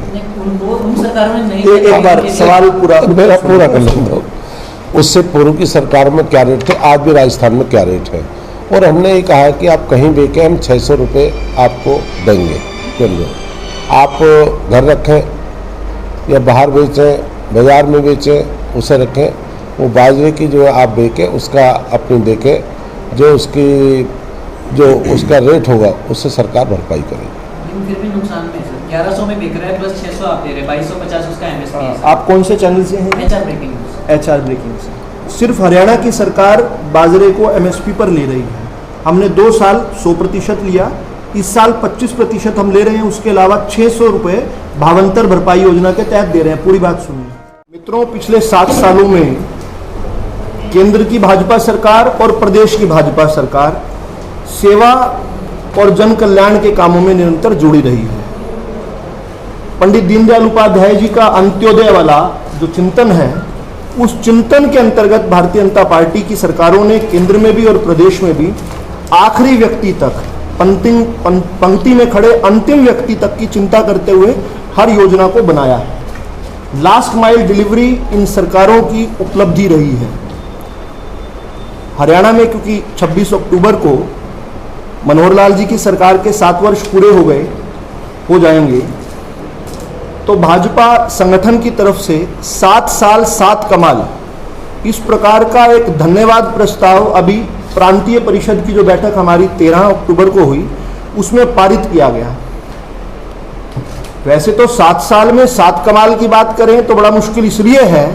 उन सरकारों ने नहीं एक बार सवाल पूरा कर लेता। उससे पूर्व की सरकार में क्या रेट थे, आज भी राजस्थान में क्या रेट है, और हमने ये कहा कि आप कहीं बेचें हम 600 रुपये आपको देंगे किलो। आप घर रखें या बाहर बेचें, बाज़ार में बेचें, उसे रखें, वो बाजरे की जो है आप बेचें, उसका अपनी देखें जो उसका रेट होगा उससे सरकार भरपाई करेगी। फिर भी नुकसान में 1100 में बिक रहा है प्लस 600 आप दे रहे हैं, 2250 उसका एमएसपी है। आप कौन से चैनल से हैं? एचआर ब्रेकिंग से। सिर्फ हरियाणा की सरकार बाजरे को एमएसपी पर ले रही है। हमने 2 साल 100% लिया, इस साल 25% हम ले रहे हैं। उसके अलावा 600 रुपये भावांतर भरपाई योजना के तहत दे रहे हैं। पूरी बात सुनिए मित्रों। पिछले 7 सालों में केंद्र की भाजपा सरकार और प्रदेश की भाजपा सरकार सेवा और जन कल्याण के कामों में निरंतर जुड़ी रही है। पंडित दीनदयाल उपाध्याय जी का अंत्योदय वाला जो चिंतन है, उस चिंतन के अंतर्गत भारतीय जनता पार्टी की सरकारों ने केंद्र में भी और प्रदेश में भी आखिरी व्यक्ति तक, पंक्ति में खड़े अंतिम व्यक्ति तक की चिंता करते हुए हर योजना को बनाया है। लास्ट माइल डिलीवरी इन सरकारों की उपलब्धि रही है। हरियाणा में क्योंकि 26 अक्टूबर को मनोहर लाल जी की सरकार के 7 वर्ष पूरे हो जाएंगे, तो भाजपा संगठन की तरफ से 7 साल 7 कमाल इस प्रकार का एक धन्यवाद प्रस्ताव अभी प्रांतीय परिषद की जो बैठक हमारी 13 अक्टूबर को हुई उसमें पारित किया गया। वैसे तो 7 साल में 7 कमाल की बात करें तो बड़ा मुश्किल इसलिए है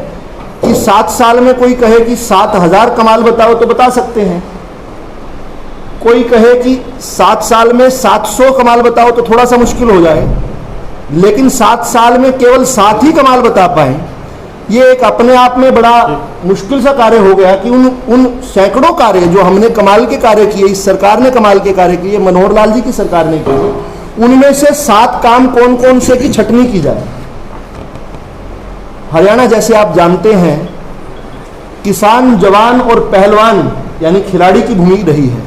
कि 7 साल में कोई कहे कि 7000 कमाल बताओ तो बता सकते हैं, कोई कहे कि 7 साल में 700 कमाल बताओ तो थोड़ा सा मुश्किल हो जाए, लेकिन 7 साल में केवल 7 ही कमाल बता पाए, ये एक अपने आप में बड़ा मुश्किल सा कार्य हो गया कि उन सैकड़ों कार्य जो हमने कमाल के कार्य किए, इस सरकार ने कमाल के कार्य किए, मनोहर लाल जी की सरकार ने किए, उनमें से 7 काम कौन कौन से की छटनी की जाए। हरियाणा जैसे आप जानते हैं किसान, जवान और पहलवान यानी खिलाड़ी की भूमि रही है।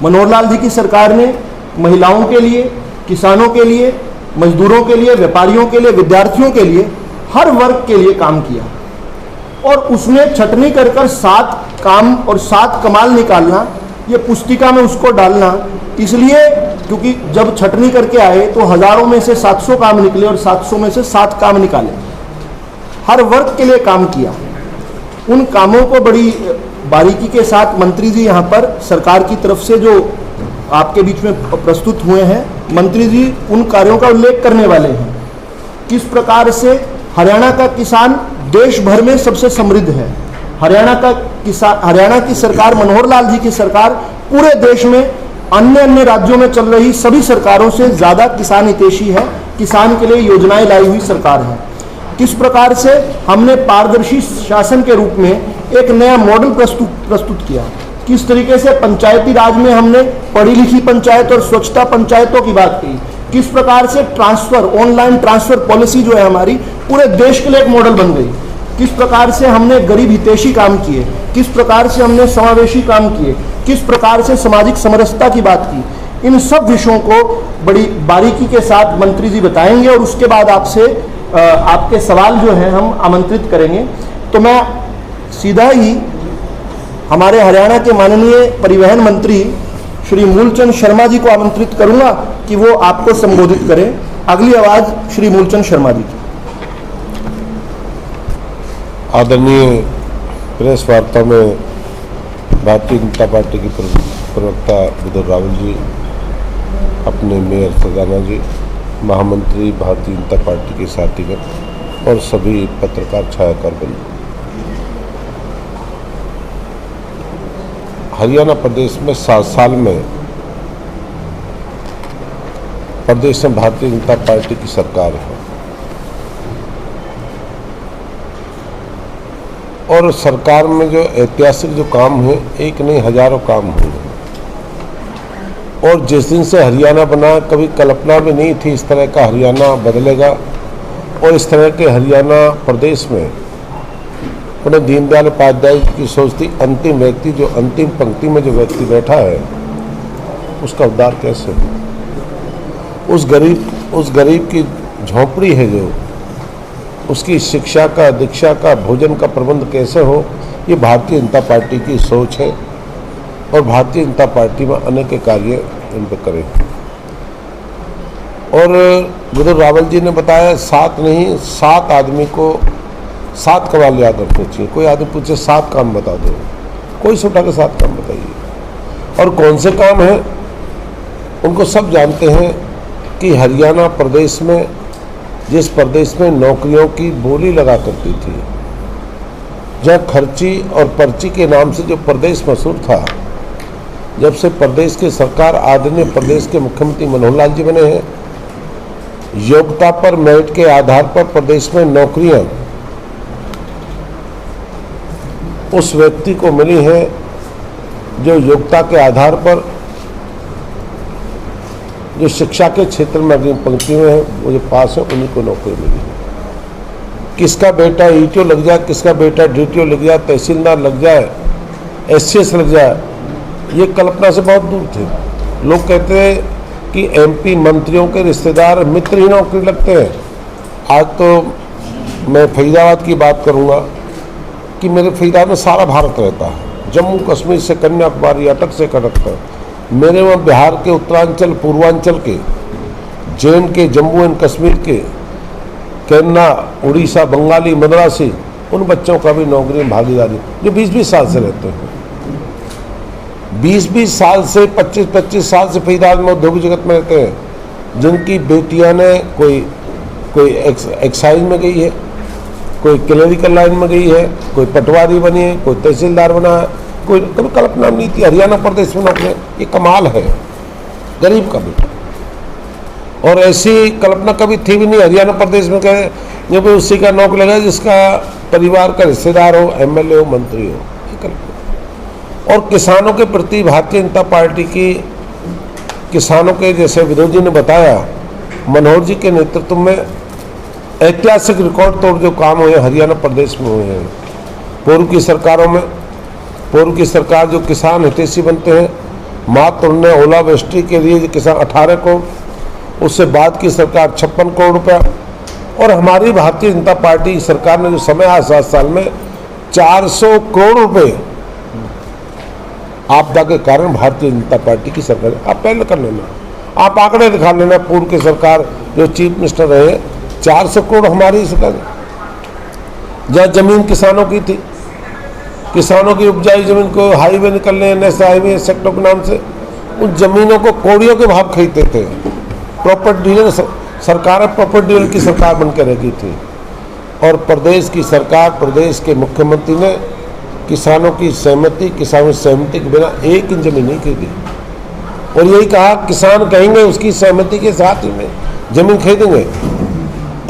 मनोहर लाल जी की सरकार ने महिलाओं के लिए, किसानों के लिए, मजदूरों के लिए, व्यापारियों के लिए, विद्यार्थियों के लिए, हर वर्ग के लिए काम किया और उसमें छटनी कर 7 काम और 7 कमाल निकालना, ये पुस्तिका में उसको डालना, इसलिए क्योंकि जब छटनी करके आए तो हजारों में से 700 काम निकले और 700 में से 7 काम निकाले। हर वर्ग के लिए काम किया। उन कामों को बड़ी बारीकी के साथ मंत्री जी यहाँ पर सरकार की तरफ से जो आपके बीच में प्रस्तुत हुए हैं, मंत्री जी उन कार्यों का उल्लेख करने वाले हैं। किस प्रकार से हरियाणा का किसान देश भर में सबसे समृद्ध है। हरियाणा की सरकार, मनोहर लाल जी की सरकार पूरे देश में अन्य राज्यों में चल रही सभी सरकारों से ज्यादा किसान हितैषी है, किसान के लिए योजनाएं लाई हुई सरकार है। किस प्रकार से हमने पारदर्शी शासन के रूप में एक नया मॉडल प्रस्तुत किया। किस तरीके से पंचायती राज में हमने पढ़ी लिखी पंचायत और स्वच्छता पंचायतों की बात की। किस प्रकार से ऑनलाइन ट्रांसफर पॉलिसी जो है हमारी पूरे देश के लिए एक मॉडल बन गई। किस प्रकार से हमने गरीब हितैषी काम किए, किस प्रकार से हमने समावेशी काम किए, किस प्रकार से सामाजिक समरसता की बात की। इन सब विषयों को बड़ी बारीकी के साथ मंत्री जी बताएंगे और उसके बाद आपसे आपके सवाल जो हैं हम आमंत्रित करेंगे। तो मैं सीधा ही हमारे हरियाणा के माननीय परिवहन मंत्री श्री मूलचंद शर्मा जी को आमंत्रित करूंगा कि वो आपको संबोधित करें। अगली आवाज श्री मूलचंद शर्मा जी की। आदरणीय प्रेस वार्ता में भारतीय जनता पार्टी की प्रवक्ता विदुर रावल जी, अपने मेयर सदाना जी, महामंत्री भारतीय जनता पार्टी के साथीगण और सभी पत्रकार छायाकार बंधु, हरियाणा प्रदेश में 7 साल में प्रदेश में भारतीय जनता पार्टी की सरकार है और सरकार में जो ऐतिहासिक जो काम हुए, एक नहीं हजारों काम हुए। और जिस दिन से हरियाणा बना, कभी कल्पना भी नहीं थी इस तरह का हरियाणा बदलेगा और इस तरह के हरियाणा प्रदेश में पंडित दीनदयाल उपाध्याय की सोच थी, अंतिम व्यक्ति जो अंतिम पंक्ति में जो व्यक्ति बैठा है उसका उद्धार कैसे हो। उस गरीब की झोंपड़ी है जो, उसकी शिक्षा का, दीक्षा का, भोजन का प्रबंध कैसे हो, ये भारतीय जनता पार्टी की सोच है और भारतीय जनता पार्टी में अनेक कार्य इन पर करें। और गुरु रावल जी ने बताया 7 नहीं 7 आदमी को 7 कमाल याद रखने चाहिए। कोई आदमी पूछे 7 काम बता दो, कोई से उठा के 7 काम बताइए। और कौन से काम हैं उनको सब जानते हैं कि हरियाणा प्रदेश में, जिस प्रदेश में नौकरियों की बोली लगा करती थी, जहाँ खर्ची और पर्ची के नाम से जो प्रदेश मशहूर था, जब से प्रदेश की सरकार आदरणीय प्रदेश के मुख्यमंत्री मनोहर लाल जी बने हैं, योग्यता पर, मेरिट के आधार पर प्रदेश में नौकरियां उस व्यक्ति को मिली हैं जो योग्यता के आधार पर, जो शिक्षा के क्षेत्र में अग्रिम पंक्ति में है, वो जो पास है, उन्हीं को नौकरी मिली है। किसका बेटा ईटीओ लग जाए, किसका बेटा डीटीओ लग जाए, तहसीलदार लग जाए, एससीएस लग जाए, ये कल्पना से बहुत दूर थे। लोग कहते हैं कि एमपी मंत्रियों के रिश्तेदार मित्र ही नौकरी लगते हैं। आज तो मैं फरीदाबाद की बात करूंगा कि मेरे फरीदाबाद में सारा भारत रहता है, जम्मू कश्मीर से कन्याकुमारी, अटक से कटक तक। मेरे वहाँ बिहार के उत्तरांचल, पूर्वांचल के, जैन के, जम्मू एंड कश्मीर के, केरला, उड़ीसा, बंगाली, मद्रासी, उन बच्चों का भी नौकरी में भागीदारी, जो 20-20 साल से रहते हैं। 20-20 साल से, 25-25 साल से फरीदाबाद में उद्योग जगत में रहते हैं, जिनकी बेटियां ने कोई एक्साइज में गई है, कोई क्लरिकल लाइन में गई है, कोई पटवारी बनी है, कोई तहसीलदार बना है, कोई कभी कल्पना नहीं थी हरियाणा प्रदेश में नौकरी। ये कमाल है, गरीब का बेटा। और ऐसी कल्पना कभी थी भी नहीं हरियाणा प्रदेश में कहे जब उसी का नौकरी लगा जिसका परिवार का रिश्तेदार हो, एमएलए हो, मंत्री हो, ये कल्पना। और किसानों के प्रति भारतीय जनता पार्टी की, किसानों के, जैसे विरोधी जी ने बताया, मनोहर जी के नेतृत्व में ऐतिहासिक रिकॉर्ड तोड़ जो काम हुए हरियाणा प्रदेश में हुए हैं। पूर्व की सरकारों में, पूर्व की सरकार जो किसान हितैषी बनते हैं, मात्र उनने ओलावृष्टि के लिए किसान 18 करोड़, उससे बाद की सरकार 56 करोड़ रुपया, और हमारी भारतीय जनता पार्टी सरकार ने जो समय आया 7 साल में 400 करोड़ रुपए आपदा के कारण भारतीय जनता पार्टी की सरकार। आप पहले कर लेना, आप आंकड़े दिखा लेना, पूर्व की सरकार जो चीफ मिनिस्टर रहे 400 करोड़ हमारी सरकार। जहाँ जमीन किसानों की थी, किसानों की उपजाई जमीन को हाईवे निकलने, नेशनल हाईवे सेक्टर के नाम से, उन जमीनों को कौड़ियों के भाव खरीदते थे। प्रॉपर्टी डीलर सरकार, प्रॉपर्टी डीलर की सरकार बनकर रखी थी। और प्रदेश की सरकार, प्रदेश के मुख्यमंत्री ने किसानों की सहमति, किसानों की सहमति के बिना 1 इंच जमीन नहीं खरीदी। और यही कहा किसान कहेंगे उसकी सहमति के साथ ही में जमीन खरीदेंगे।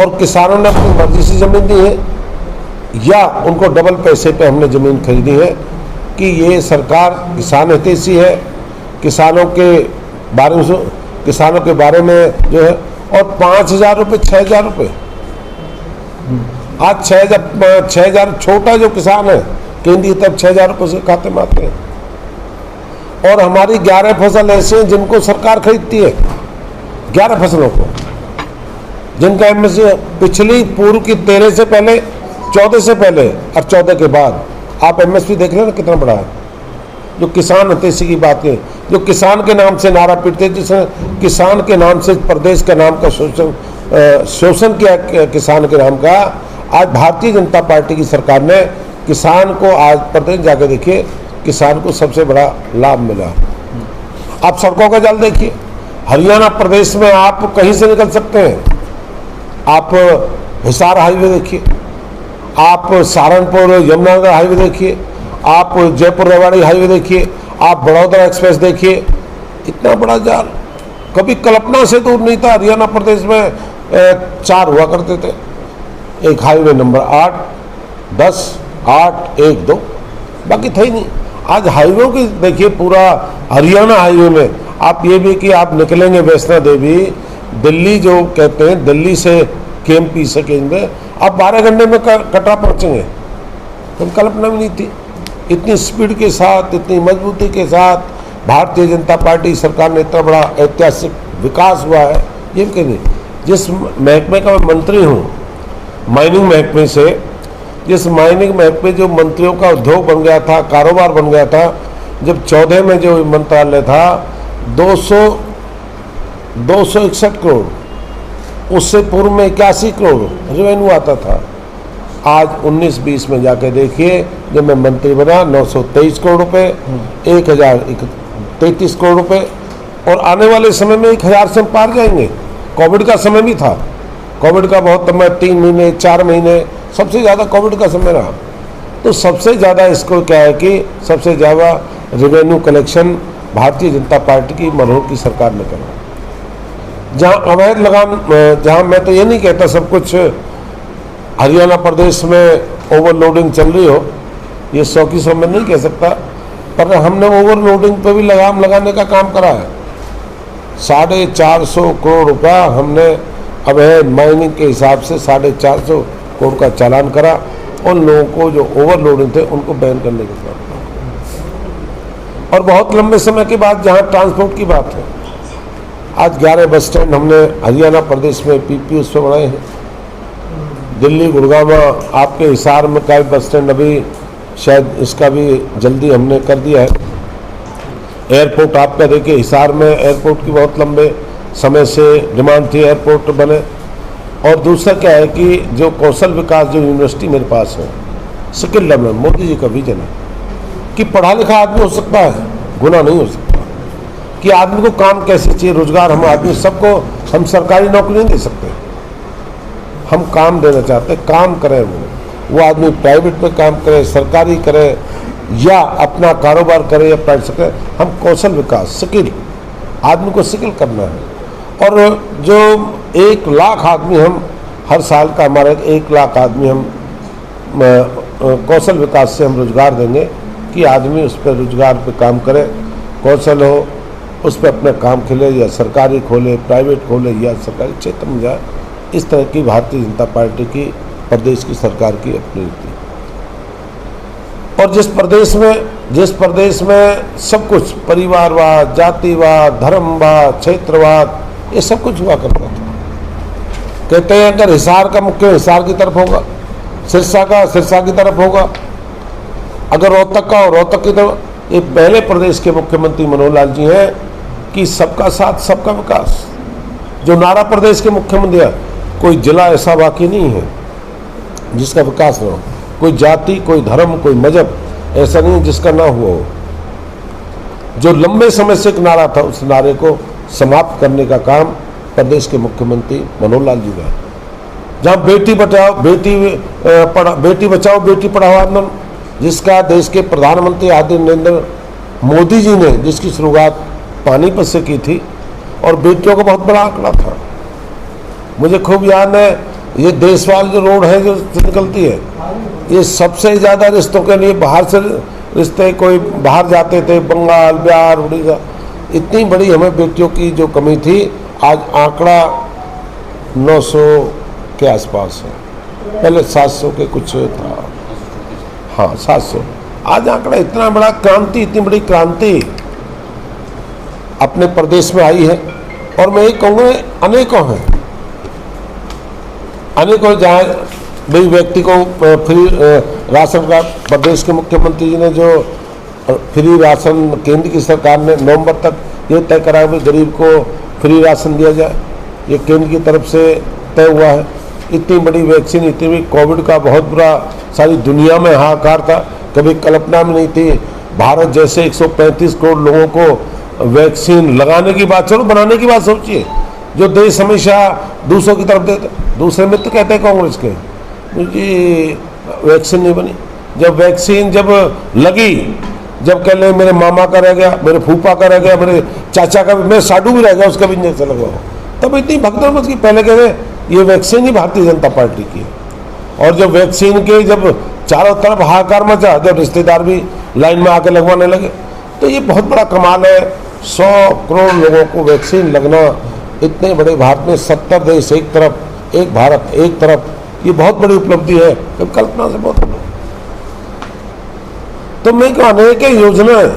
और किसानों ने अपनी मर्जी से जमीन दी है या उनको डबल पैसे पे हमने जमीन खरीदी है कि ये सरकार किसान हितैषी है, किसानों के बारे में जो है। और 5,000 रुपये, 6,000 रुपये, आज 6,000 छोटा जो किसान है केंद्रीय तब 6,000 रुपये से खाते में आते हैं। और हमारी 11 फसल ऐसे हैं जिनको सरकार खरीदती है, 11 फसलों को, जिनका एमएसपी पिछली पूर्व की 13 से पहले, 14 से पहले और 14 के बाद आप एमएसपी देख लेना कितना बड़ा है। जो किसान हितैषी की बात है, जो किसान के नाम से नारा पीटते, जिसने किसान के नाम से प्रदेश के नाम का शोषण किया, किसान के नाम का, आज भारतीय जनता पार्टी की सरकार ने किसान को, आज प्रदेश जाकर देखिए, किसान को सबसे बड़ा लाभ मिला। आप सड़कों का जाल देखिए, हरियाणा प्रदेश में आप कहीं से निकल सकते हैं। आप हिसार हाईवे देखिए, आप सहारनपुर यमुनानगर हाईवे देखिए, आप जयपुर रेवाड़ी हाईवे देखिए, आप बड़ौदा एक्सप्रेस देखिए, इतना बड़ा जाल कभी कल्पना से दूर नहीं था। हरियाणा प्रदेश में 4 हुआ करते थे, एक हाईवे नंबर 8, 10, 8, 1, 2, बाकी था ही नहीं। आज हाईवे की देखिए, पूरा हरियाणा हाईवे में आप ये भी कि आप निकलेंगे वैष्णो देवी, दिल्ली जो कहते हैं, दिल्ली से केएमपी से केंद्र, आप 12 घंटे में कटरा पहुँचेंगे। तो कल्पना भी नहीं थी। इतनी स्पीड के साथ, इतनी मजबूती के साथ भारतीय जनता पार्टी सरकार ने इतना बड़ा ऐतिहासिक विकास हुआ है, ये भी कहीं नहीं। जिस महकमे का मैं मंत्री हूँ, माइनिंग महकमे से, जिस माइनिंग महकमे जो मंत्रियों का उद्योग बन गया था, कारोबार बन गया था, जब 14 में जो मंत्रालय था 261 करोड़, उससे पूर्व में 81 करोड़ रेवेन्यू आता था। आज 19-20 में जाके देखिए, जब मैं मंत्री बना 923 करोड़ रुपए, 1033 करोड़ रुपए, और आने वाले समय में 1000 से हम पार जाएंगे। कोविड का समय भी था, कोविड का बहुत समय, 3 महीने 4 महीने सबसे ज़्यादा कोविड का समय रहा। तो सबसे ज़्यादा इसको क्या है कि सबसे ज़्यादा revenue collection Bharatiya Janata party की, मनोहर की सरकार ने करा। जहाँ अवैध लगान, जहाँ मैं तो ये नहीं कहता सब कुछ हरियाणा प्रदेश में ओवरलोडिंग चल रही हो, ये 100 की 100 में नहीं कह सकता, पर हमने ओवरलोडिंग पे भी लगाम लगाने का काम करा है। 450 करोड़ रुपया हमने अवैध माइनिंग के हिसाब से 450 करोड़ का चालान करा, उन लोगों को जो ओवरलोडिंग थे उनको बैन करने के बाद। और बहुत लंबे समय के बाद जहाँ ट्रांसपोर्ट की बात है, आज 11 बस स्टैंड हमने हरियाणा प्रदेश में पीपी उस पर बनाए हैं। दिल्ली, गुड़गांव, आपके हिसार में का बस स्टैंड अभी शायद इसका भी जल्दी हमने कर दिया है। एयरपोर्ट आपका देखिए, हिसार में एयरपोर्ट की बहुत लंबे समय से डिमांड थी, एयरपोर्ट बने। और दूसरा क्या है कि जो कौशल विकास जो यूनिवर्सिटी मेरे पास है, स्किल डेवलपमेंट, मोदी जी का विजन है कि पढ़ा लिखा आदमी हो सकता है, गुना नहीं हो सकता, कि आदमी को काम कैसे चाहिए, रोजगार। हम आदमी सबको हम सरकारी नौकरी नहीं दे सकते, हम काम देना चाहते हैं, काम करें। वो आदमी प्राइवेट में काम करे, सरकारी करे, या अपना कारोबार करे या प्राइवेट करे। हम कौशल विकास, स्किल, आदमी को स्किल करना है। और जो 1 लाख आदमी हम हर साल का, हमारा 1 लाख आदमी हम कौशल विकास से हम रोजगार देंगे कि आदमी उस पर रोजगार पे काम करे, कौशल हो, उस पर अपना काम खोले, या सरकारी खोले, प्राइवेट खोले, या सरकारी क्षेत्र में जाए। इस तरह की भारतीय जनता पार्टी की, प्रदेश की सरकार की अपनी नीति। और जिस प्रदेश में सब कुछ परिवारवाद, जातिवाद, धर्मवाद, क्षेत्रवाद, ये सब कुछ हुआ करता था। कहते हैं अगर हिसार का मुख्य हिसार की तरफ होगा, सिरसा का सिरसा की तरफ होगा, अगर रोहतक का हो रोहतक की तरफ। ये पहले प्रदेश के मुख्यमंत्री मनोहर लाल जी हैं कि सबका साथ सबका विकास। जो नारा प्रदेश के मुख्यमंत्री है, कोई जिला ऐसा बाकी नहीं है जिसका विकास ना हो, कोई जाति, कोई धर्म, कोई मजहब ऐसा नहीं जिसका ना हुआ हो। जो लंबे समय से एक नारा था, उस नारे को समाप्त करने का काम प्रदेश के मुख्यमंत्री मनोहर लाल जी का। जहाँ बेटी बचाओ बेटी पढ़ाओ आंदोलन, जिसका देश के प्रधानमंत्री आदरणीय नरेंद्र मोदी जी ने जिसकी शुरुआत पानीपत से की थी, और बेटियों का बहुत बड़ा आंकड़ा था। मुझे खूब याद है, ये देशवाल जो रोड है जो निकलती है, ये सबसे ज़्यादा रिश्तों के लिए बाहर से रिश्ते, कोई बाहर जाते थे, बंगाल, बिहार, उड़ीसा, इतनी बड़ी हमें बेटियों की जो कमी थी, आज आंकड़ा 900 के आसपास है। पहले 700 के कुछ था, हाँ 700। आज आंकड़ा इतना बड़ा क्रांति, इतनी बड़ी क्रांति अपने प्रदेश में आई है। और मैं ये कहूँगा अनेकों हैं, अनेकों, जहाँ भी व्यक्ति को फ्री राशन का प्रदेश के मुख्यमंत्री जी ने जो फ्री राशन केंद्र की सरकार ने नवंबर तक ये तय करा कि गरीब को फ्री राशन दिया जाए, ये केंद्र की तरफ से तय हुआ है। इतनी बड़ी वैक्सीन, इतनी बड़ी कोविड का बहुत बुरा सारी दुनिया में हाहाकार था, कभी कल्पना में नहीं थी। भारत जैसे 135 करोड़ लोगों को वैक्सीन लगाने की बात, चलो बनाने की बात सोचिए। जो देश हमेशा दूसरों की तरफ देते, दूसरे मित्र कहते हैं कांग्रेस के, जी वैक्सीन नहीं बनी। जब वैक्सीन जब लगी, जब कह ले मेरे मामा का रह गया, मेरे फूफा का रह गया, मेरे चाचा का, मेरे साडू भी रह गया, उसका भी इंजेक्शन लगवाओ, तब इतनी भगदड़ मच गई। पहले कह रहे ये वैक्सीन ही भारतीय जनता पार्टी की है। और जब वैक्सीन के जब चारों तरफ हाहाकार मचा, जब रिश्तेदार भी लाइन में आके लगवाने लगे, तो ये बहुत बड़ा कमाल है। 100 करोड़ लोगों को वैक्सीन लगना, इतने बड़े भारत में 70 देश एक तरफ, एक भारत एक तरफ, ये बहुत बड़ी उपलब्धि है, कब कल्पना से बहुत बड़ी। तो मैं कहने की योजना है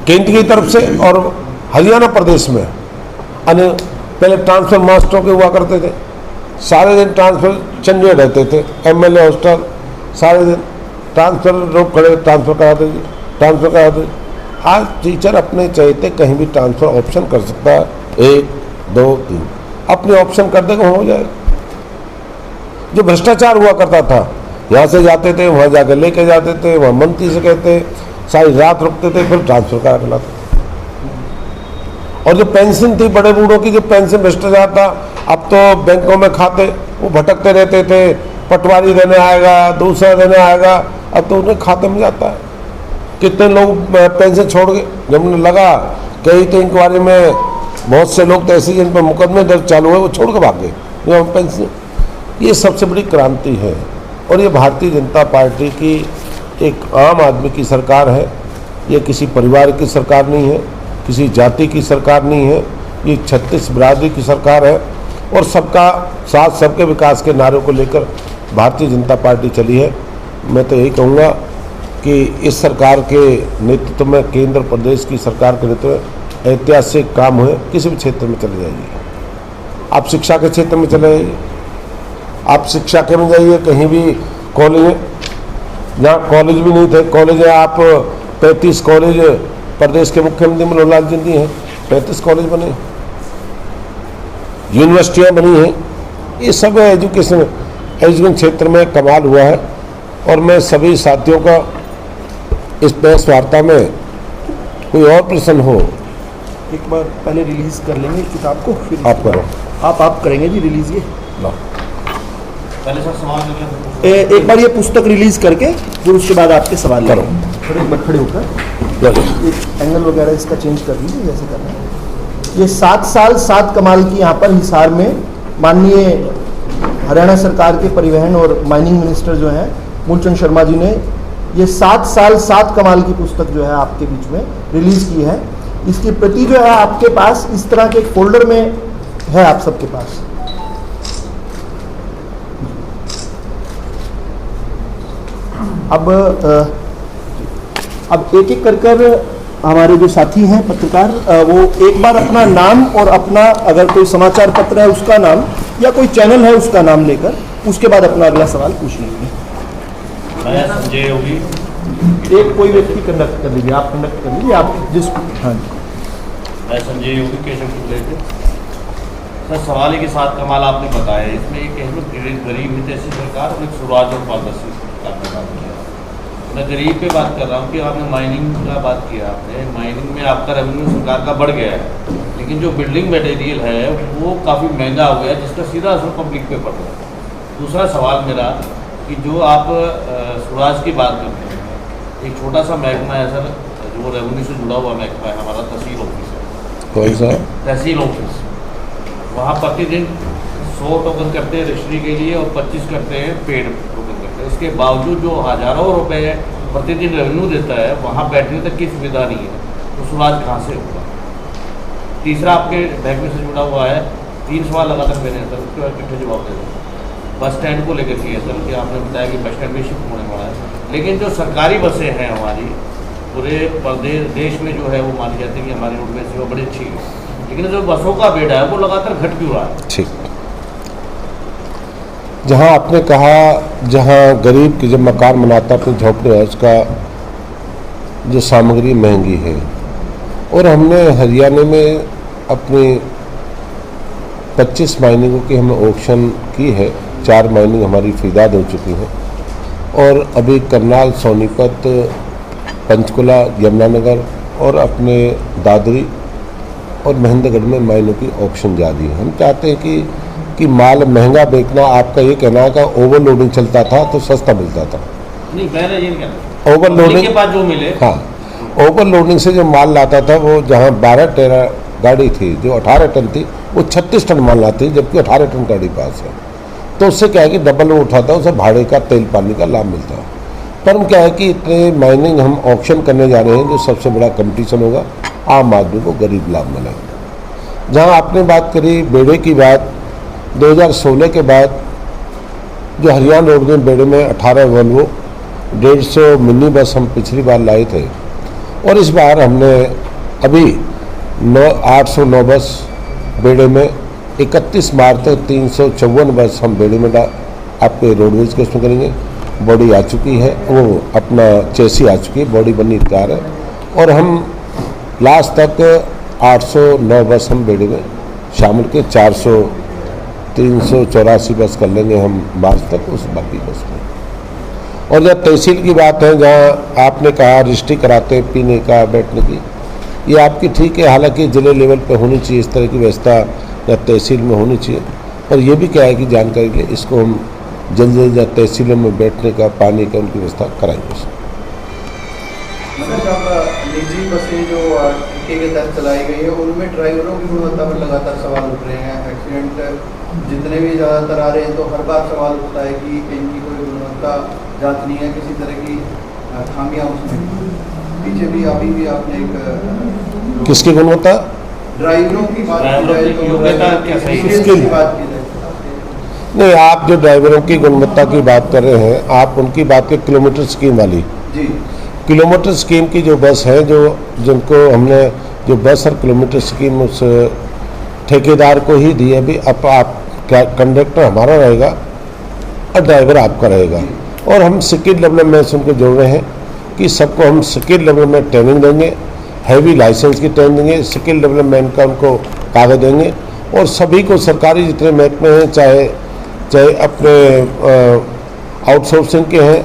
केंद्र की तरफ से और हरियाणा प्रदेश में पहले ट्रांसफर मास्टरों के हुआ करते थे, सारे दिन ट्रांसफर चंगे रहते थे, एमएलए हॉस्टल सारे दिन ट्रांसफर लोग खड़े ट्रांसफर कराते। आज टीचर अपने चाहते कहीं भी ट्रांसफर ऑप्शन कर सकता है, 1 2 3 अपने ऑप्शन कर देगा, हो जाएगा। जो भ्रष्टाचार हुआ करता था, यहाँ से जाते थे वहाँ जाकर लेके जाते थे, वहाँ मंत्री से कहते सारी रात रुकते थे, फिर ट्रांसफर करा के लाते। और जो पेंशन थी बड़े बूढ़ों की, जो पेंशन भ्रष्टाचार था, अब तो बैंकों में खाते वो भटकते रहते थे, पटवारी देने आएगा, दूसरा देने आएगा, अब तो उन्हें खाते में जाता है। कितने लोग पेंशन छोड़ गए, जब उन्हें लगा कई तो इंक्वायरी में बहुत से लोग तो ऐसे जिन पर मुकदमे दर्ज चालू है वो छोड़ के भाग गए पेंशन। ये सबसे बड़ी क्रांति है और ये भारतीय जनता पार्टी की एक आम आदमी की सरकार है। ये किसी परिवार की सरकार नहीं है, किसी जाति की सरकार नहीं है, ये 36 बिरादरी की सरकार है और सबका साथ सबके विकास के नारों को लेकर भारतीय जनता पार्टी चली है। मैं तो यही कहूँगा कि इस सरकार के नेतृत्व में, केंद्र प्रदेश की सरकार के नेतृत्व में ऐतिहासिक काम हुए, किसी भी क्षेत्र में चले जाइए। आप शिक्षा के क्षेत्र में चले जाइए, आप शिक्षा के में जाइए, कहीं भी कॉलेज है, जहाँ कॉलेज भी नहीं थे कॉलेज है, आप 35 कॉलेज प्रदेश के मुख्यमंत्री मनोहर लाल जी दिए हैं, 35 कॉलेज बने, यूनिवर्सिटियाँ बनी हैं। ये सब एजुकेशन क्षेत्र में कमाल हुआ है और मैं सभी साथियों का इस प्रेस वार्ता में कोई और प्रश्न हो एक बार पहले रिलीज कर लेंगे किताब को, फिर आप करो। आप करेंगे जी रिलीज ये? पहले सर सवाल एक बार ये पुस्तक रिलीज करके फिर उसके बाद आपके सवाल करो। थोड़े एक बार खड़े होकर एक एंगल वगैरह इसका चेंज कर लीजिए, जैसे करना है। ये 7 साल 7 कमाल की यहाँ पर हिसार में माननीय हरियाणा सरकार के परिवहन और माइनिंग मिनिस्टर जो हैं मूलचंद शर्मा जी ने ये 7 साल 7 कमाल की पुस्तक जो है आपके बीच में रिलीज की है। इसकी प्रति जो है आपके पास इस तरह के एक फोल्डर में है, आप सबके पास। अब एक एक कर हमारे जो साथी हैं पत्रकार, वो एक बार अपना नाम और अपना अगर कोई समाचार पत्र है उसका नाम या कोई चैनल है उसका नाम लेकर उसके बाद अपना अगला सवाल पूछ लेंगे। मैं संजय योगी। एक कोई व्यक्ति कंडक्ट कर लीजिए, आप कंडक्ट कर लीजिए, आप जिसको। हाँ जी, मैं संजय योगी केशव टुकड़े से। सर सवाल है कि 7 कमाल आपने बताया, इसमें एक गरीब हितैषी सरकार और एक सुराज और पारदर्शी सरकार का बात किया। मैं गरीब पे बात कर रहा हूँ कि आपने माइनिंग का बात किया, आपने माइनिंग में आपका रेवेन्यू सरकार का बढ़ गया है, लेकिन जो बिल्डिंग मटेरियल है वो काफ़ी महंगा हो गया है, जिसका सीधा असर पब्लिक पे पड़ रहा है। दूसरा सवाल मेरा कि जो आप स्वराज की बात करते हैं, एक छोटा सा महकमा है सर जो रेवेन्यू से जुड़ा हुआ महकमा है हमारा, तहसील ऑफिस है। कौन सा? तहसील ऑफिस। वहाँ प्रतिदिन 100 टोकन करते हैं रजिस्ट्री के लिए और 25 करते हैं पेड टोकन करते हैं। इसके बावजूद जो हज़ारों रुपए प्रतिदिन रेवेन्यू देता है, वहाँ बैठने तक की सुविधा नहीं है, तो स्वराज कहाँ से होगा? तीसरा आपके महकमे से जुड़ा हुआ है, 3 सवाल लगातार मैंने सर उसके बाद इकट्ठे जवाब दे दें। बस स्टैंड को लेकर के सर कि आपने बताया कि बस स्टैंड भी शिफ्ट होने वाला है, लेकिन जो सरकारी बसें हैं हमारी पूरे प्रदेश देश में जो है वो मानी जाती है कि हमारी रोडवेज सेवा बड़ी अच्छी है, लेकिन जो बसों का बेड़ा है वो लगातार घट क्यों रहा है? ठीक, जहाँ आपने कहा जहाँ गरीब की जब मकान बनाता अपनी झोपड़ी है उसका जो सामग्री महंगी है, और हमने हरियाणा में अपनी 25 माइनिंगों की हमने ऑक्शन की है, 4 माइनिंग हमारी फीदाद हो चुकी हैं और अभी करनाल, सोनीपत, पंचकुला, यमुनानगर और अपने दादरी और महेंद्रगढ़ में माइनों की ऑप्शन जारी है। हम चाहते हैं कि माल महंगा बेचना, आपका ये कहना है कि ओवरलोडिंग चलता था तो सस्ता मिलता था। नहीं, मैंने ये कहना ओवरलोडिंग के बाद जो मिले, हाँ, ओवरलोडिंग से जो माल लाता था वो जहाँ 12 टेरा गाड़ी थी जो 18 टन थी वो 36 टन माल लाती है, जबकि 18 टन गाड़ी पास है, तो उससे क्या है कि डबल वो उठाता है, उसे भाड़े का तेल पानी का लाभ मिलता है। पर हम क्या है कि इतने माइनिंग हम ऑक्शन करने जा रहे हैं जो सबसे बड़ा कंपटीशन होगा, आम आदमी को गरीब लाभ मिलेगा। जहाँ आपने बात करी बेड़े की बात, 2016 के बाद जो हरियाणा रोड में बेड़े में 18 वोल्वो 150 मिनी बस हम पिछली बार लाए थे और इस बार हमने अभी 809 बस बेड़े में 31 मार्च तक 354 बस हम बेड़ी में आपके रोडवेज के उसमें करेंगे। बॉडी आ चुकी है, वो अपना चेसी आ चुकी है, बॉडी बननी तैयार है। और हम लास्ट तक 809 बस हम बेड़ी में शामिल के 384 बस कर लेंगे हम मार्च तक उस बाकी बस में। और जब तहसील की बात है, जहाँ आपने कहा रजिस्ट्री कराते हैं पीने का बैठने की, ये आपकी ठीक है, हालांकि ज़िले लेवल पे होनी चाहिए इस तरह की व्यवस्था, या तहसील में होनी चाहिए। और ये भी क्या है कि जानकारी के लिए इसको हम जल्द से जल्द तहसीलों में बैठने का, पानी का, उनकी व्यवस्था कराएंगे। मतलब अब निजी बसें जो ठेके के तहत चलाई गई है, उनमें ड्राइवरों की गुणवत्ता पर लगातार सवाल उठ रहे हैं। एक्सीडेंट जितने भी ज़्यादातर आ रहे हैं तो हर बार सवाल उठता है कि इनकी कोई गुणवत्ता जांच नहीं है, किसी तरह की खामियां उसमें। पीछे भी अभी भी आपने एक किसकी गुणवत्ता? ड्राइवरों की बात की जाए तो योग्यता क्या सही है? ड्राइवरों की बात की जाए नहीं, आप जो ड्राइवरों की गुणवत्ता की बात कर रहे हैं, आप उनकी बात करें किलोमीटर स्कीम वाली। जी, किलोमीटर स्कीम की जो बस है, जो जिनको हमने जो बस और किलोमीटर स्कीम उस ठेकेदार को ही दी है। भी अब आप कंडक्टर हमारा रहेगा और ड्राइवर आपका रहेगा। और हम स्किल डेवलपमेंट से उनको जोड़ रहे हैं कि सबको हम स्किल डेवलपमेंट ट्रेनिंग देंगे, हैवी लाइसेंस की ट्रेनिंग देंगे, स्किल डेवलपमेंट का उनको कागज देंगे। और सभी को सरकारी जितने महकमे हैं, चाहे अपने आउटसोर्सिंग के हैं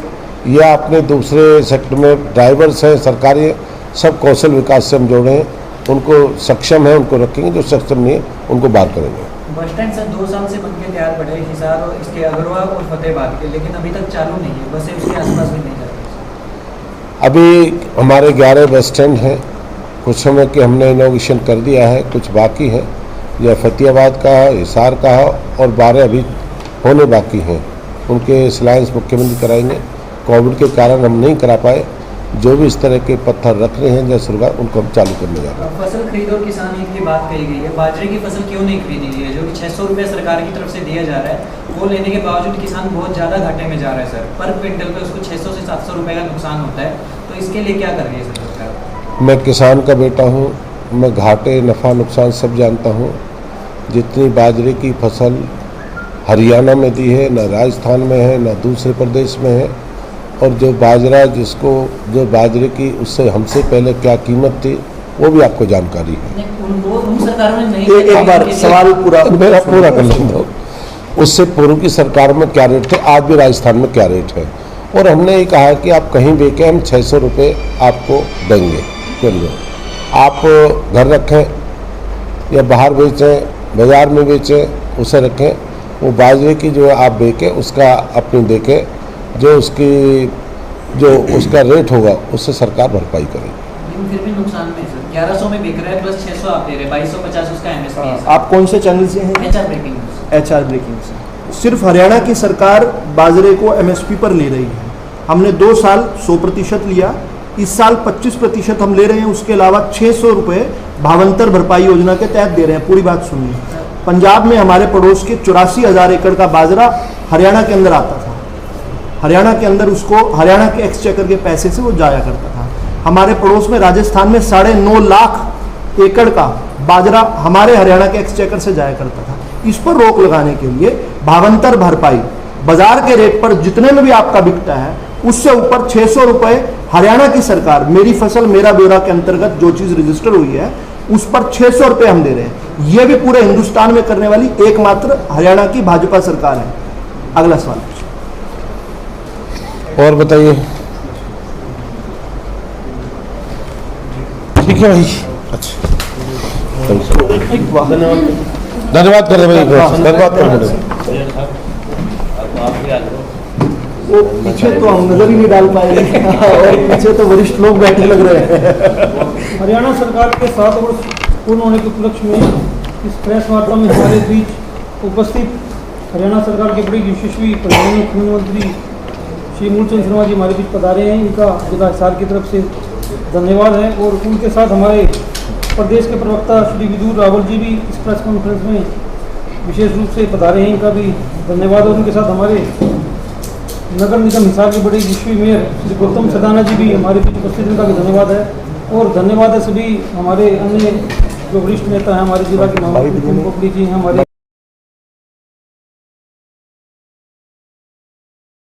या अपने दूसरे सेक्टर में ड्राइवर्स हैं, सरकारी हैं, सब कौशल विकास से हम जोड़े हैं। उनको सक्षम है उनको रखेंगे, जो सक्षम नहीं है उनको बाहर करेंगे। बस स्टैंड सर 2 साल से बनके तैयार पड़े हैं हिसार और इसके अगरवा और फतेहाबाद के, लेकिन अभी तक चालू नहीं है, बसें उसके आसपास भी नहीं जाती। अभी हमारे 11 बस स्टैंड हैं, कुछ समय के हमने इनोवेशन कर दिया है, कुछ बाकी है, या फतेहाबाद का, हिसार का और 12 अभी होने बाकी हैं। उनके स्लाइंस मुख्यमंत्री कराएंगे। कोविड के कारण हम नहीं करा पाए। जो भी इस तरह के पत्थर रख रहे हैं जैसे सरकार, उनको हम चालू करने जा रहे हैं। फसल खरीद और किसान ईद की बात कही गई है, बाजरे की फसल क्यों नहीं खरीदी गई है? जो कि 600 रुपये सरकार की तरफ से दिया जा रहा है, वो लेने के बावजूद किसान बहुत ज़्यादा घाटे में जा रहा है सर। पर क्विंटल पे उसको 600 से 700 रुपये का नुकसान होता है, तो इसके लिए क्या कर रही है सर सरकार? मैं किसान का बेटा हूँ, मैं घाटे नफ़ा नुकसान सब जानता हूँ। जितनी बाजरे की फसल हरियाणा में दी है, न राजस्थान में है, न दूसरे प्रदेश में है। और जो बाजरा जो बाजरे की उससे हमसे पहले क्या कीमत थी, वो भी आपको जानकारी है। उन सरकारों ने नहीं, एक बार सवाल पूरा मेरा पूरा कर लें दो। उससे पूर्व की सरकार में क्या रेट थे, आज भी राजस्थान में क्या रेट है। और हमने ये कहा कि आप कहीं बेचें, हम 600 रुपये आपको देंगे। चलिए, आप घर रखें या बाहर बेचें, बाज़ार में बेचें, उसे रखें। वो बाजरे की जो आप बेचें उसका अपनी देखें, जो उसका रेट होगा उससे सरकार भरपाई करेगी। लेकिन फिर भी नुकसान में सर 1100 में बिक रहा है, प्लस 600 आप दे रहे, 2250 उसका एमएसपी है। आप कौन से चैनल से हैं? HR breaking. HR ब्रेकिंग से। सिर्फ हरियाणा की सरकार बाजरे को MSP पर ले रही है। हमने 2 साल 100% लिया, इस साल 25% हम ले रहे हैं। उसके अलावा 600 रुपये भावांतर भरपाई योजना के तहत दे रहे हैं। पूरी बात सुनिए। पंजाब में हमारे पड़ोस के 84,000 एकड़ का बाजरा हरियाणा के अंदर आता था। हरियाणा के अंदर उसको हरियाणा के एक्सचेकर के पैसे से वो जाया करता था। हमारे पड़ोस में राजस्थान में 9.5 लाख एकड़ का बाजरा हमारे हरियाणा के एक्सचेकर से जाया करता था। इस पर रोक लगाने के लिए भावांतर भरपाई बाजार के रेट पर जितने में भी आपका बिकता है उससे ऊपर 600 रुपये हरियाणा की सरकार मेरी फसल मेरा ब्यौरा के अंतर्गत जो चीज़ रजिस्टर हुई है उस पर 600 रुपये हम दे रहे हैं। ये भी पूरे हिंदुस्तान में करने वाली एकमात्र हरियाणा की भाजपा सरकार है। अगला सवाल और बताइए। ठीक है भाई, अच्छा धन्यवाद कर रहे भाई, धन्यवाद कर रहे। अब आप भी आ जाओ। वो पीछे तो हम नजर ही नहीं डाल पाएंगे और पीछे तो वरिष्ठ लोग बैठे लग रहे हैं। हरियाणा सरकार के 7 वर्ष पूर्ण होने के उपलक्ष्य में इस प्रेस वार्ता में हमारे बीच उपस्थित हरियाणा सरकार के बड़े यशस्वी प्रधान मुख्यमंत्री श्री मूलचंद शर्मा जी हमारे बीच पधारे हैं। इनका जिला हिसार की तरफ से धन्यवाद है। और उनके साथ हमारे प्रदेश के प्रवक्ता श्री विदुर रावल जी भी इस प्रेस कॉन्फ्रेंस में विशेष रूप से पधारे हैं, इनका भी धन्यवाद। और उनके साथ हमारे नगर निगम हिसार के बड़े यशस्वी मेयर श्री गौतम सदाना जी भी हमारे बीच उपस्थित, इनका भी धन्यवाद है। और धन्यवाद है सभी हमारे अन्य जो वरिष्ठ नेता हैं हमारे जिला के महामंत्री पोपली जी हैं, हमारे